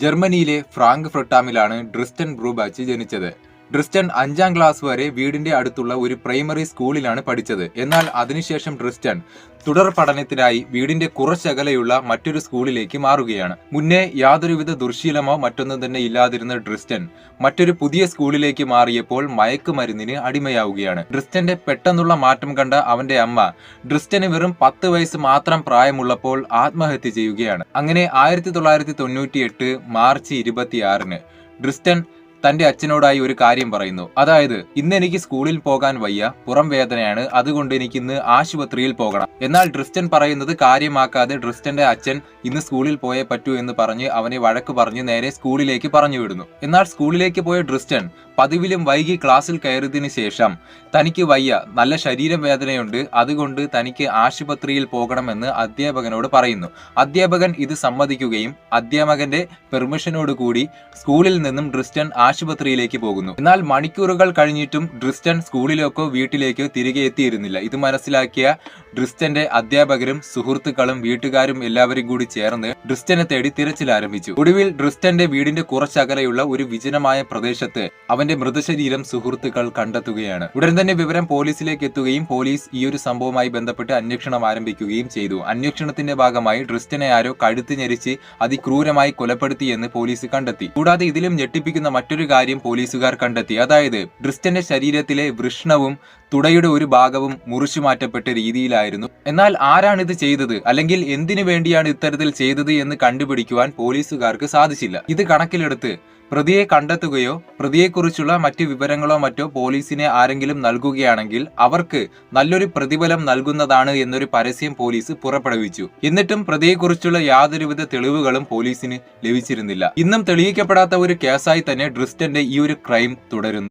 ജർമ്മനിയിലെ ഫ്രാങ്ക്ഫർട്ടാമിലാണ് ഡ്രിസ്റ്റൻ ബ്രൂബാച്ച് ജനിച്ചത്. ഡ്രിസ്റ്റൻ 5ാം ക്ലാസ് വരെ വീടിന്റെ അടുത്തുള്ള ഒരു പ്രൈമറി സ്കൂളിലാണ് പഠിച്ചത്. എന്നാൽ അതിനുശേഷം ഡ്രിസ്റ്റൻ തുടർ പഠനത്തിനായി വീടിന്റെ കുറച്ചകലെയുള്ള മറ്റൊരു സ്കൂളിലേക്ക് മാറുകയാണ്. മുന്നേ യാതൊരുവിധ ദുർശീലമോ മറ്റൊന്നും തന്നെ ഇല്ലാതിരുന്ന ഡ്രിസ്റ്റൻ മറ്റൊരു പുതിയ സ്കൂളിലേക്ക് മാറിയപ്പോൾ മയക്കുമരുന്നിന് അടിമയാവുകയാണ്. ഡ്രിസ്റ്റന്റെ പെട്ടെന്നുള്ള മാറ്റം കണ്ട അവന്റെ അമ്മ ഡ്രിസ്റ്റന് വെറും 10 വയസ്സ് മാത്രം പ്രായമുള്ളപ്പോൾ ആത്മഹത്യ ചെയ്യുകയാണ്. അങ്ങനെ 1998 മാർച്ച് 26-ന് ഡ്രിസ്റ്റൻ തന്റെ അച്ഛനോടായി ഒരു കാര്യം പറയുന്നു. അതായത്, ഇന്ന് എനിക്ക് സ്കൂളിൽ പോകാൻ വയ്യ, പുറം വേദനയാണ്, അതുകൊണ്ട് എനിക്ക് ഇന്ന് ആശുപത്രിയിൽ പോകണം. എന്നാൽ ഡ്രിസ്റ്റൻ പറയുന്നത് കാര്യമാക്കാതെ ഡ്രിസ്റ്റന്റെ അച്ഛൻ ഇന്ന് സ്കൂളിൽ പോയേ പറ്റൂ എന്ന് പറഞ്ഞ് അവനെ വഴക്ക് പറഞ്ഞ് നേരെ സ്കൂളിലേക്ക് പറഞ്ഞു വിടുന്നു. എന്നാൽ സ്കൂളിലേക്ക് പോയ ഡ്രിസ്റ്റൻ പതിവിലും വൈകി ക്ലാസ്സിൽ കയറിയതിനു ശേഷം തനിക്ക് വയ്യ, നല്ല ശരീരവേദനയുണ്ട്, അതുകൊണ്ട് തനിക്ക് ആശുപത്രിയിൽ പോകണമെന്ന് അധ്യാപകനോട് പറയുന്നു. അധ്യാപകൻ ഇത് സമ്മതിക്കുകയും അധ്യാപകന്റെ പെർമിഷനോടുകൂടി സ്കൂളിൽ നിന്നും ഡ്രിസ്റ്റൻ ആശുപത്രിയിലേക്ക് പോകുന്നു. എന്നാൽ മണിക്കൂറുകൾ കഴിഞ്ഞിട്ടും ഡ്രിസ്റ്റൻ സ്കൂളിലേക്കോ വീട്ടിലേക്കോ തിരികെ എത്തിയിരുന്നില്ല. ഇത് മനസ്സിലാക്കിയ ഡ്രിസ്റ്റന്റെ അധ്യാപകരും സുഹൃത്തുക്കളും വീട്ടുകാരും എല്ലാവരും കൂടി ചേർന്ന് ഡ്രിസ്റ്റനെ തേടി തിരച്ചിൽ ആരംഭിച്ചു. ഒടുവിൽ ഡ്രിസ്റ്റന്റെ വീടിന്റെ കുറച്ചകലെയുള്ള ഒരു വിജനമായ പ്രദേശത്ത് അവന്റെ മൃതശരീരം സുഹൃത്തുക്കൾ കണ്ടെത്തുകയാണ്. ഉടൻ തന്നെ വിവരം പോലീസിലേക്ക് എത്തുകയും പോലീസ് ഈ ഒരു സംഭവവുമായി ബന്ധപ്പെട്ട് അന്വേഷണം ആരംഭിക്കുകയും ചെയ്തു. അന്വേഷണത്തിന്റെ ഭാഗമായി ഡ്രിസ്റ്റനെ ആരോ കഴുത്ത് ഞെരിച്ച് അതിക്രൂരമായി കൊലപ്പെടുത്തിയെന്ന് പോലീസ് കണ്ടെത്തി. കൂടാതെ ഇതിലും ഞെട്ടിപ്പിക്കുന്ന മറ്റൊരു കാര്യം പോലീസുകാർ കണ്ടെത്തി. അതായത്, ഡ്രിസ്റ്റന്റെ ശരീരത്തിലെ വൃഷ്ണവും തുടയുടെ ഒരു ഭാഗവും മുറിച്ചു മാറ്റപ്പെട്ട രീതിയിലായിരുന്നു. എന്നാൽ ആരാണ് ഇത് ചെയ്തത്, അല്ലെങ്കിൽ എന്തിനു വേണ്ടിയാണ് ഇത്തരത്തിൽ ചെയ്തത് എന്ന് കണ്ടുപിടിക്കുവാൻ പോലീസുകാർക്ക് സാധിച്ചില്ല. ഇത് കണക്കിലെടുത്ത് പ്രതിയെ കണ്ടെത്തുകയോ പ്രതിയെക്കുറിച്ചുള്ള മറ്റ് വിവരങ്ങളോ മറ്റോ പോലീസിനെ ആരെങ്കിലും നൽകുകയാണെങ്കിൽ അവർക്ക് നല്ലൊരു പ്രതിഫലം നൽകുന്നതാണ് എന്നൊരു പരസ്യം പോലീസ് പുറപ്പെടുവിച്ചു. എന്നിട്ടും പ്രതിയെക്കുറിച്ചുള്ള യാതൊരുവിധ തെളിവുകളും പോലീസിന് ലഭിച്ചിരുന്നില്ല. ഇന്നും തെളിയിക്കപ്പെടാത്ത ഒരു കേസായി തന്നെ ഡ്രിസ്റ്റന്റെ ഈ ഒരു ക്രൈം തുടരുന്നു.